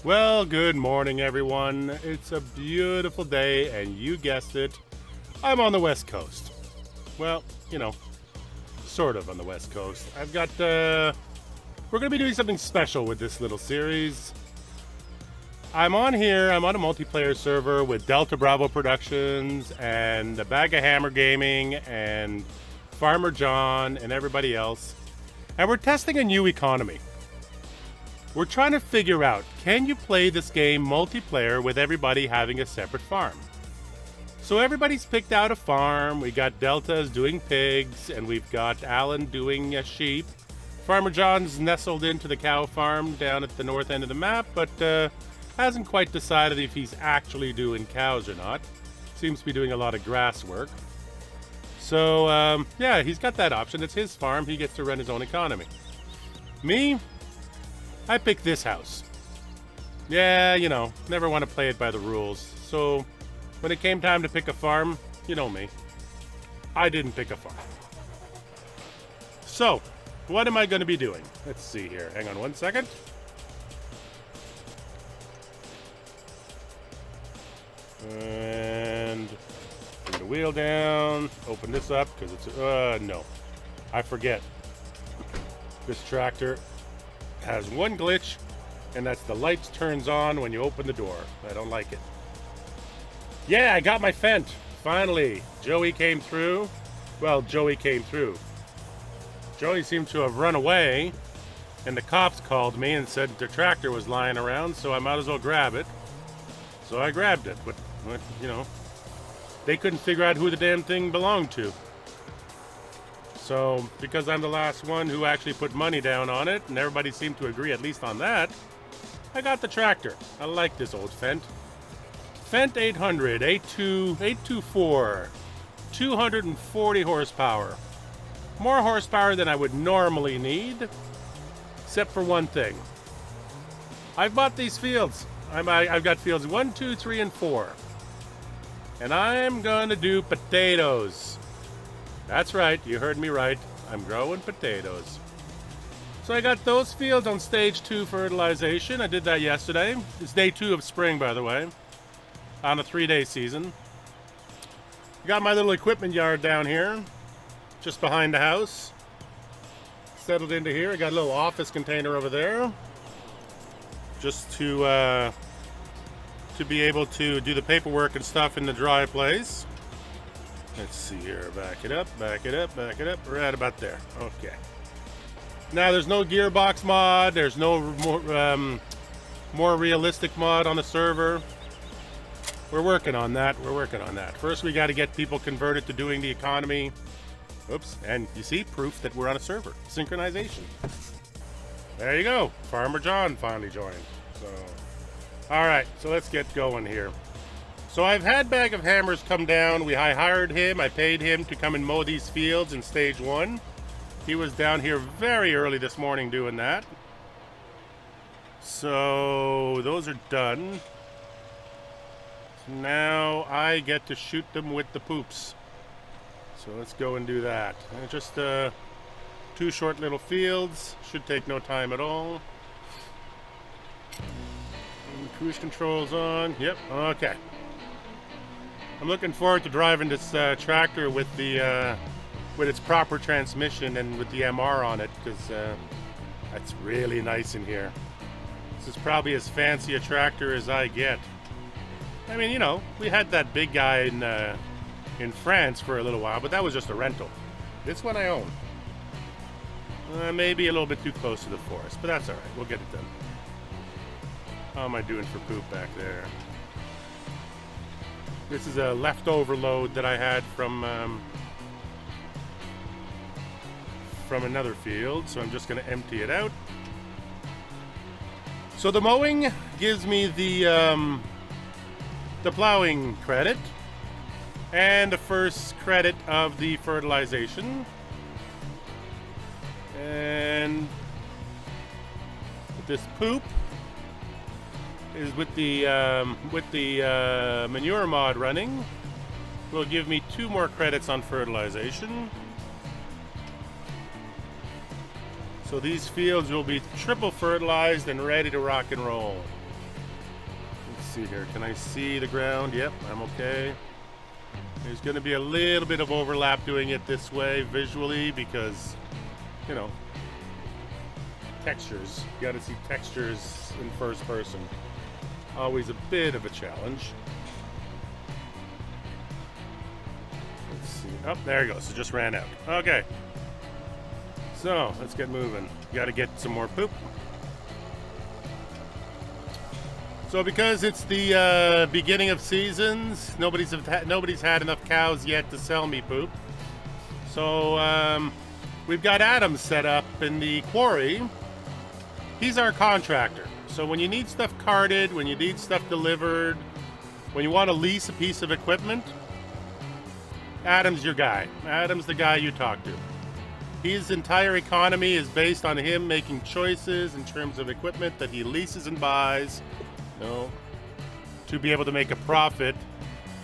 Well, good morning, everyone. It's a beautiful day, and you guessed it, I'm on the West Coast. Well, sort of on the West Coast. We're going to be doing something special with this little series. I'm on a multiplayer server with DeltaBravo Productions and a Bag of Hammer Gaming and Farmer John and everybody else. And we're testing a new economy. We're trying to figure out, can you play this game multiplayer with everybody having a separate farm? So everybody's picked out a farm. We got Delta's doing pigs, and we've got Alan doing sheep. Farmer John's nestled into the cow farm down at the north end of the map, but hasn't quite decided if he's actually doing cows or not. Seems to be doing a lot of grass work. So, yeah, he's got that option. It's his farm. He gets to run his own economy. Me? I picked this house. Yeah, never want to play it by the rules. So, when it came time to pick a farm, you know me. I didn't pick a farm. So, what am I going to be doing? Let's see here. Hang on one second. And bring the wheel down. Open this up because it's... no. I forget. This tractor has one glitch, and that's the lights turns on when you open the door. I don't like it. Yeah, I got my Fent. Finally. Joey came through. Well, Joey came through. Joey seemed to have run away, and the cops called me and said the tractor was lying around, so I might as well grab it. So I grabbed it, but they couldn't figure out who the damn thing belonged to. So, because I'm the last one who actually put money down on it, and everybody seemed to agree at least on that, I got the tractor. I like this old Fent. Fent 800, 824, 240 horsepower. More horsepower than I would normally need, except for one thing. I've bought these fields. I've got fields 1, 2, 3, and 4. And I'm going to do potatoes. That's right, you heard me right. I'm growing potatoes. So I got those fields on stage 2 fertilization. I did that yesterday. It's day 2 of spring, by the way, on a 3-day season. Got my little equipment yard down here, just behind the house. Settled into here. I got a little office container over there, just to be able to do the paperwork and stuff in the dry place. Let's see here. Back it up, back it up, back it up. We're at about there. Okay. Now, there's no gearbox mod. There's no more realistic mod on the server. We're working on that. First, we got to get people converted to doing the economy. Oops. And you see, proof that we're on a server. Synchronization. There you go. Farmer John finally joined. So, all right. So let's get going here. So I've had Bag of Hammers come down. I hired him. I paid him to come and mow these fields in stage 1. He was down here very early this morning doing that. So those are done. Now I get to shoot them with the poops. So let's go and do that. And just 2 short little fields. Should take no time at all. And cruise control's on. Yep. Okay. I'm looking forward to driving this tractor with its proper transmission and with the MR on it, because that's really nice in here. This is probably as fancy a tractor as I get. I mean, we had that big guy in France for a little while, but that was just a rental. This one I own. Maybe a little bit too close to the forest, but that's all right. We'll get it done. How am I doing for poop back there? This is a leftover load that I had from another field, so I'm just going to empty it out. So the mowing gives me the plowing credit and the first credit of the fertilization. And this poop is with the manure mod running, will give me 2 more credits on fertilization. So these fields will be triple fertilized and ready to rock and roll. see here. Can I see the ground? Yep, I'm okay. There's going to be a little bit of overlap doing it this way visually because, you know, textures. You got to see textures in first person. Always a bit of a challenge. Let's see. Oh, there he goes. It just ran out. Okay. So, let's get moving. Got to get some more poop. So because it's the beginning of seasons, nobody's had enough cows yet to sell me poop. So we've got Adam set up in the quarry. He's our contractor. So when you need stuff carted, when you need stuff delivered, when you want to lease a piece of equipment, Adam's your guy. Adam's the guy you talk to. His entire economy is based on him making choices in terms of equipment that he leases and buys. No, to be able to make a profit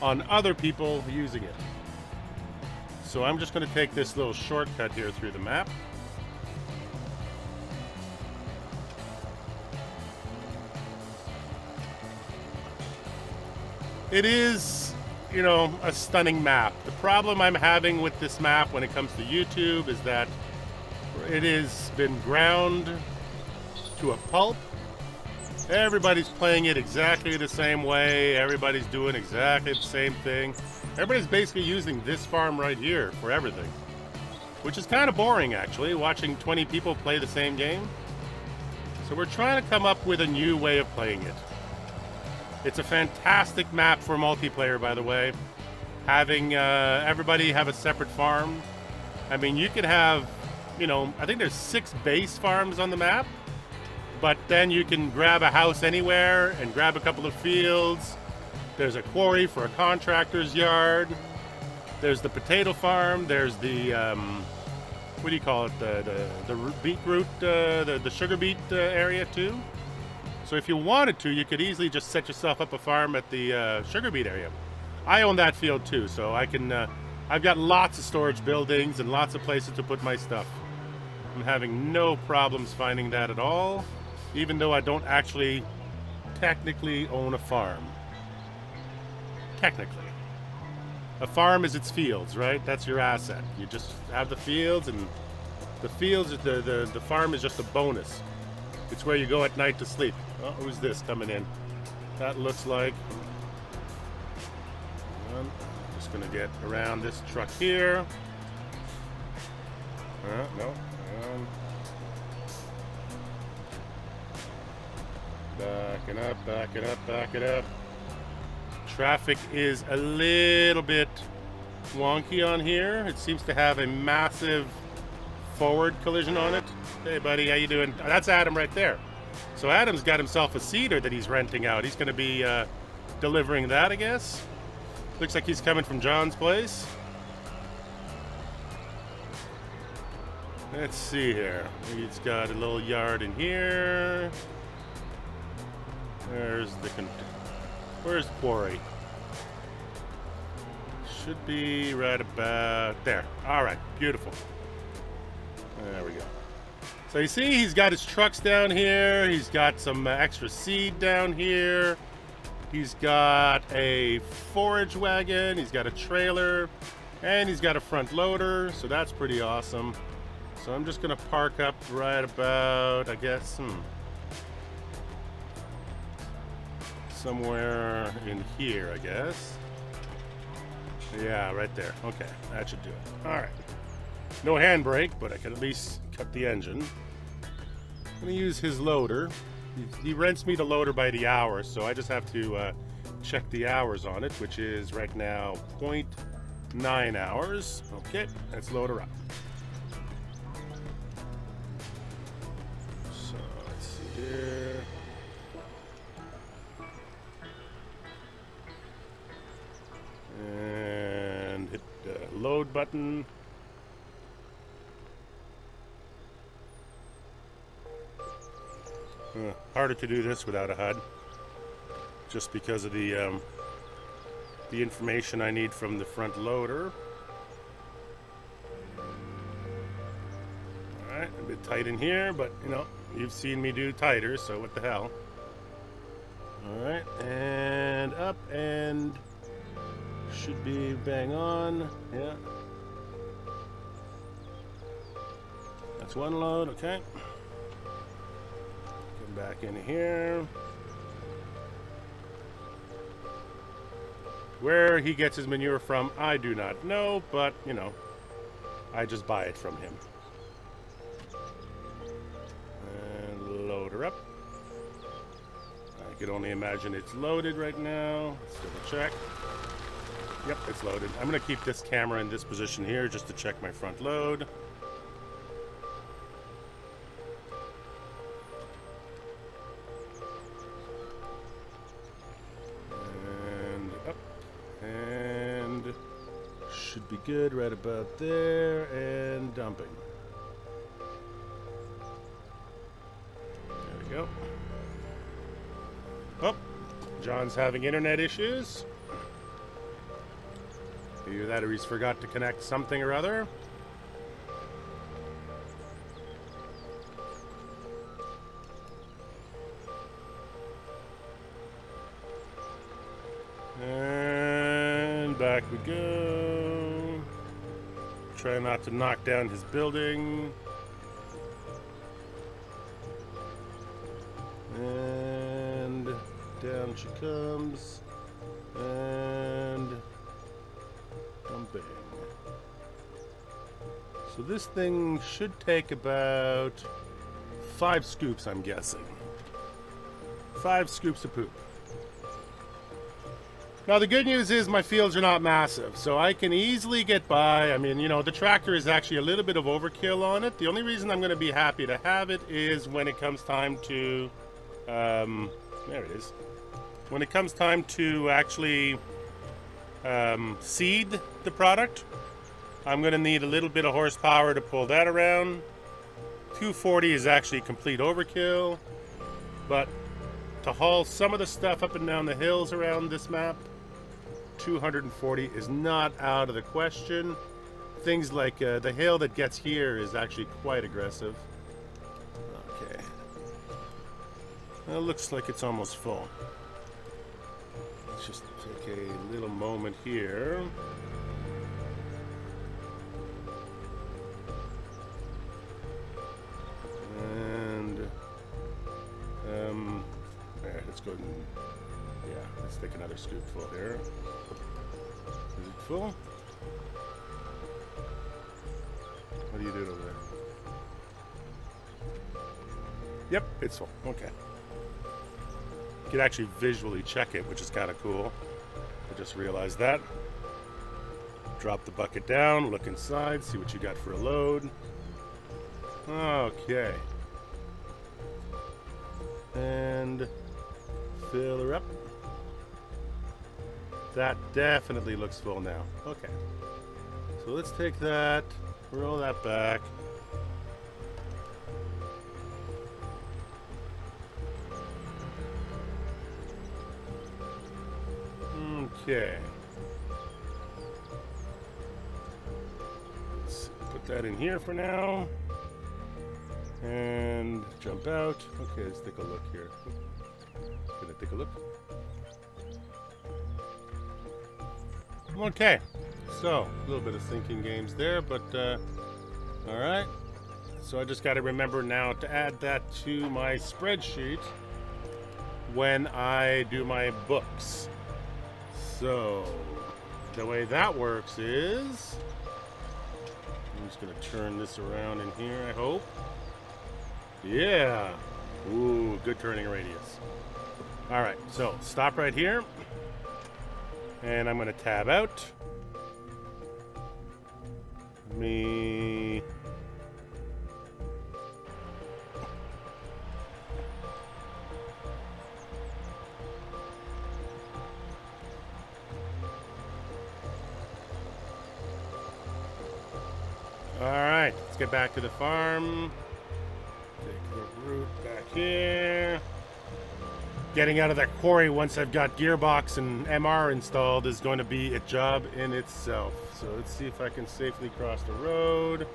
on other people using it. So I'm just going to take this little shortcut here through the map. It is, you know, a stunning map. The problem I'm having with this map when it comes to YouTube is that it has been ground to a pulp. Everybody's playing it exactly the same way. Everybody's doing exactly the same thing. Everybody's basically using this farm right here for everything, which is kind of boring, actually, watching 20 people play the same game. So we're trying to come up with a new way of playing it. It's a fantastic map for multiplayer, by the way. Having everybody have a separate farm. I mean, you could have, you know, I think there's 6 base farms on the map. But then you can grab a house anywhere and grab a couple of fields. There's a quarry for a contractor's yard. There's the potato farm. There's the, what do you call it? The beetroot, the sugar beet area too. So if you wanted to, you could easily just set yourself up a farm at the sugar beet area. I own that field too, so I can, I've got lots of storage buildings and lots of places to put my stuff. I'm having no problems finding that at all. Even though I don't actually technically own a farm. Technically. A farm is its fields, right? That's your asset. You just have the fields, and the fields, the farm is just a bonus. It's where you go at night to sleep. Oh, who's this coming in? That looks like... I'm just going to get around this truck here. No. Back it up. Traffic is a little bit wonky on here. It seems to have a massive forward collision on it. Hey buddy, how you doing? That's Adam right there. So Adam's got himself a cedar that he's renting out. He's going to be delivering that, I guess. Looks like he's coming from John's place. Let's see here. He's got a little yard in here. Where's the quarry? Should be right about there. All right, beautiful. There we go. So you see, he's got his trucks down here. He's got some extra seed down here. He's got a forage wagon. He's got a trailer, and he's got a front loader. So that's pretty awesome. So I'm just gonna park up right about, I guess, somewhere in here, I guess. Yeah, right there. Okay, that should do it. All right. No handbrake, but I can at least cut the engine. I'm gonna use his loader. He rents me the loader by the hour, so I just have to check the hours on it, which is right now 0.9 hours. Okay, let's load her up. So let's see here. And hit the load button. Harder to do this without a HUD, just because of the information I need from the front loader. Alright, a bit tight in here, but you know, you've seen me do tighter, so what the hell. All right, and up, and should be bang on. Yeah. That's one load, okay. Come back in here. Where he gets his manure from, I do not know, but, you know, I just buy it from him. And load her up. I can only imagine it's loaded right now. Let's double check. Yep, it's loaded. I'm going to keep this camera in this position here just to check my front load. Should be good right about there, and dumping. There we go. Oh, John's having internet issues. Either that or he's forgot to connect something or other. And back we go. Try not to knock down his building. And down she comes. And dumping. So this thing should take about 5 scoops, I'm guessing. 5 scoops of poop. Now the good news is my fields are not massive, so I can easily get by. I mean, you know, the tractor is actually a little bit of overkill on it. The only reason I'm going to be happy to have it is when it comes time to, there it is. When it comes time to actually seed the product, I'm going to need a little bit of horsepower to pull that around. 240 is actually complete overkill, but to haul some of the stuff up and down the hills around this map, 240 is not out of the question. Things like the hill that gets here is actually quite aggressive. Okay. Well, it looks like it's almost full. Let's just take a little moment here. And let's go and, yeah, let's take another scoop full here. Is it full? What do you do over there? Yep, it's full. Okay. You can actually visually check it, which is kind of cool. I just realized that. Drop the bucket down, look inside, see what you got for a load. Okay. And fill her up. That definitely looks full now. Okay. So let's take that, roll that back. Okay. Let's put that in here for now. And jump out. Okay, let's take a look here. Gonna take a look. Okay, so a little bit of thinking games there, but all right. So I just got to remember now to add that to my spreadsheet when I do my books. So the way that works is, I'm just gonna turn this around in here, I hope. Yeah. Ooh, good turning radius. All right, so stop right here. And I'm going to tab out. All right, let's get back to the farm. Take the route back here. Getting out of that quarry once I've got gearbox and MR installed is going to be a job in itself. So let's see if I can safely cross the road.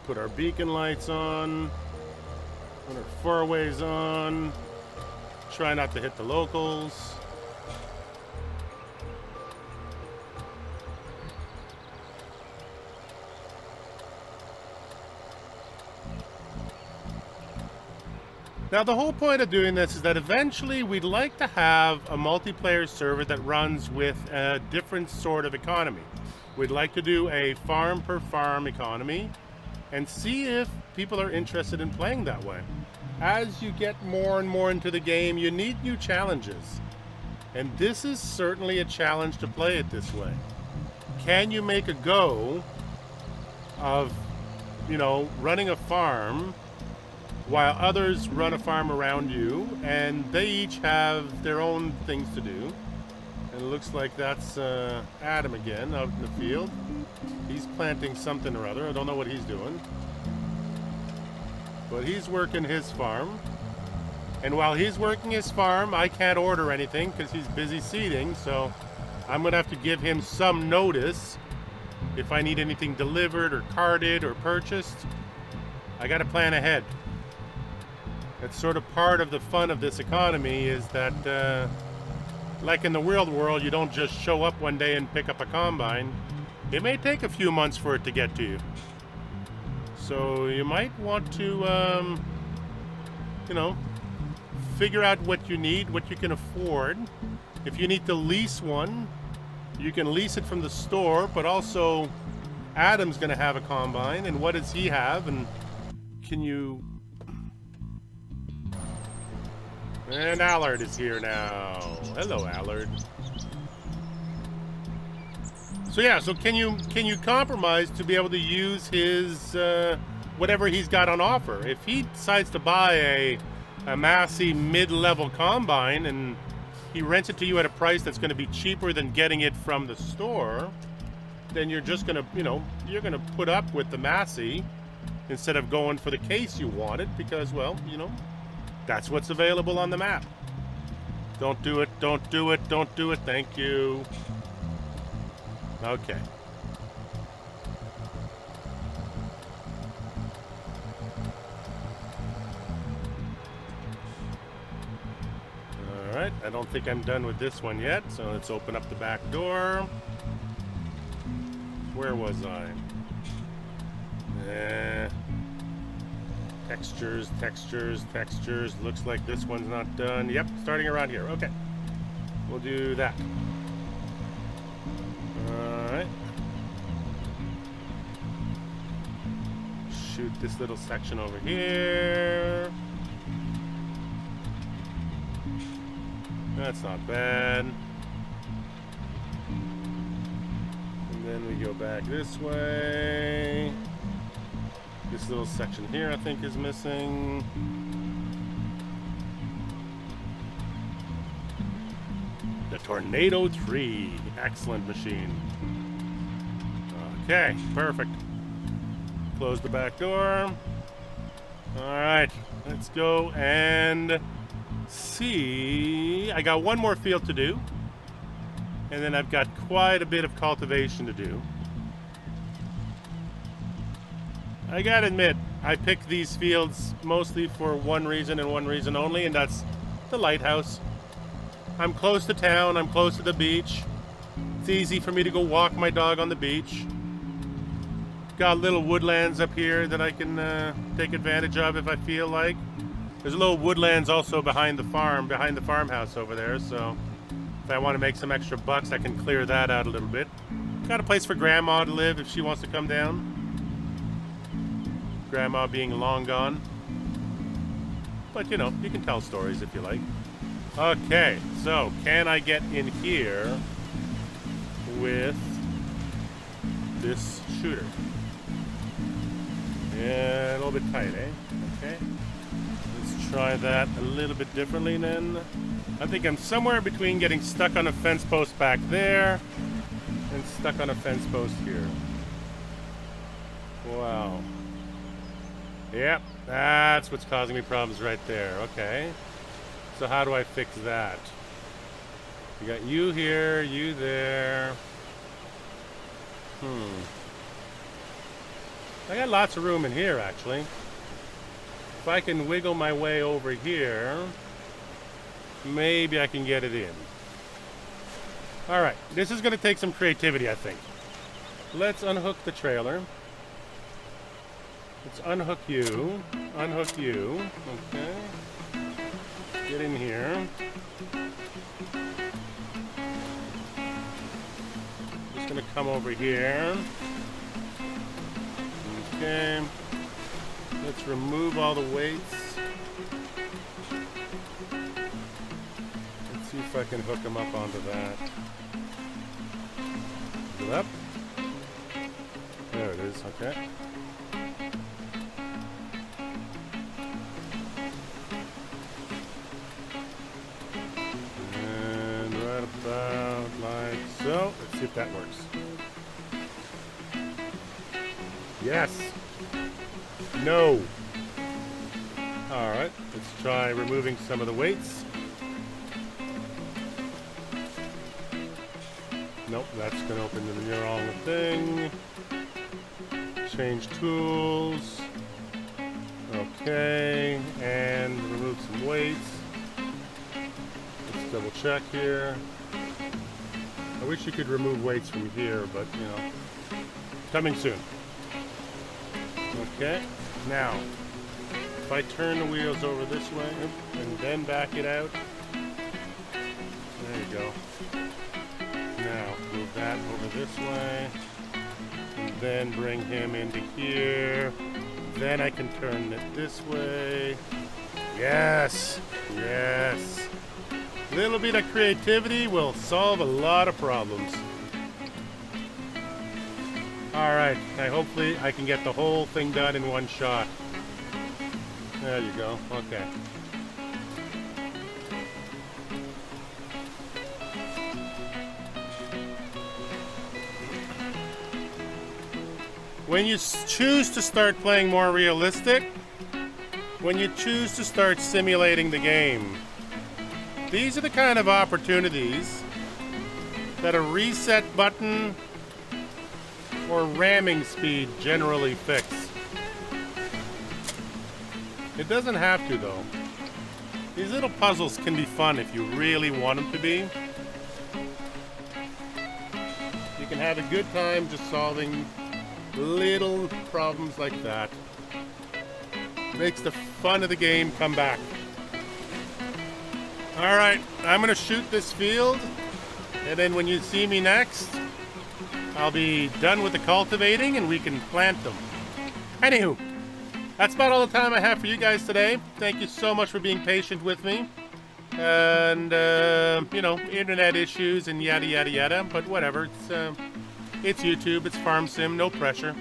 Put our beacon lights on. Put our four-ways on. try not to hit the locals. Now, the whole point of doing this is that eventually we'd like to have a multiplayer server that runs with a different sort of economy. We'd like to do a farm per farm economy and see if people are interested in playing that way. As you get more and more into the game, you need new challenges. And this is certainly a challenge to play it this way. Can you make a go of, running a farm while others run a farm around you, and they each have their own things to do? And it looks like that's Adam again out in the field. He's planting something or other. I don't know what he's doing. But he's working his farm. And while he's working his farm, I can't order anything because he's busy seeding, so I'm going to have to give him some notice if I need anything delivered or carted or purchased. I got to plan ahead. It's sort of part of the fun of this economy is that, like in the real world, you don't just show up one day and pick up a combine. It may take a few months for it to get to you. So you might want to, figure out what you need, what you can afford. If you need to lease one, you can lease it from the store, but also Adam's going to have a combine, and what does he have, and can you... And Allard is here now. Hello, Allard. So yeah, so can you compromise to be able to use his whatever he's got on offer? If he decides to buy a Massey mid-level combine and he rents it to you at a price that's going to be cheaper than getting it from the store, then you're just going to, you're going to put up with the Massey instead of going for the case you wanted because, well, that's what's available on the map. Don't do it, don't do it, don't do it, thank you. Okay. Alright, I don't think I'm done with this one yet, so let's open up the back door. Where was I? Textures, textures, textures. Looks like this one's not done. Yep, starting around here. Okay. We'll do that. Alright. Shoot this little section over here. That's not bad. And then we go back this way. This little section here I think is missing. The Tornado 3. Excellent machine. Okay, perfect. Close the back door. Alright, let's go and see. I got one more field to do. And then I've got quite a bit of cultivation to do. I gotta admit, I picked these fields mostly for one reason and one reason only, and that's the lighthouse. I'm close to town, I'm close to the beach. It's easy for me to go walk my dog on the beach. Got little woodlands up here that I can take advantage of if I feel like. There's a little woodlands also behind the farm, behind the farmhouse over there, so if I want to make some extra bucks, I can clear that out a little bit. Got a place for Grandma to live if she wants to come down. Grandma being long gone. But, you can tell stories if you like. Okay, so can I get in here with this shooter? Yeah, a little bit tight, eh? Okay. Let's try that a little bit differently then. I think I'm somewhere between getting stuck on a fence post back there and stuck on a fence post here. Wow. Yep, that's what's causing me problems right there. Okay. So how do I fix that? You got you here, you there. I got lots of room in here, actually. If I can wiggle my way over here, maybe I can get it in. All right, this is going to take some creativity, I think. Let's unhook the trailer. Let's unhook you. Unhook you. Okay. Get in here. Just going to come over here. Okay. Let's remove all the weights. Let's see if I can hook them up onto that. Is it up? There it is, okay. And right about like so. Let's see if that works. Yes. No. All right, let's try removing some of the weights. Nope, that's going to open the wrong thing. Change tools. Okay, and remove some weights. Let's double check here. I wish you could remove weights from here, but you know, coming soon. Okay, now, if I turn the wheels over this way and then back it out, there you go. Now, move that over this way, and then bring him into here. Then I can turn it this way. Yes, yes. A little bit of creativity will solve a lot of problems. All right, hopefully I can get the whole thing done in one shot. There you go, okay. When you choose to start playing more realistic, when you choose to start simulating the game, these are the kind of opportunities that a reset button or ramming speed generally fix. It doesn't have to though. These little puzzles can be fun if you really want them to be. You can have a good time just solving little problems like that. Makes the fun of the game come back. Alright, I'm gonna shoot this field, and then when you see me next, I'll be done with the cultivating and we can plant them. Anywho, that's about all the time I have for you guys today. Thank you so much for being patient with me. And, you know, internet issues and yada yada yada, but whatever. It's YouTube, it's Farm Sim, no pressure.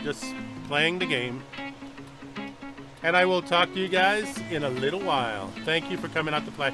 Just playing the game. And I will talk to you guys in a little while. Thank you for coming out to play.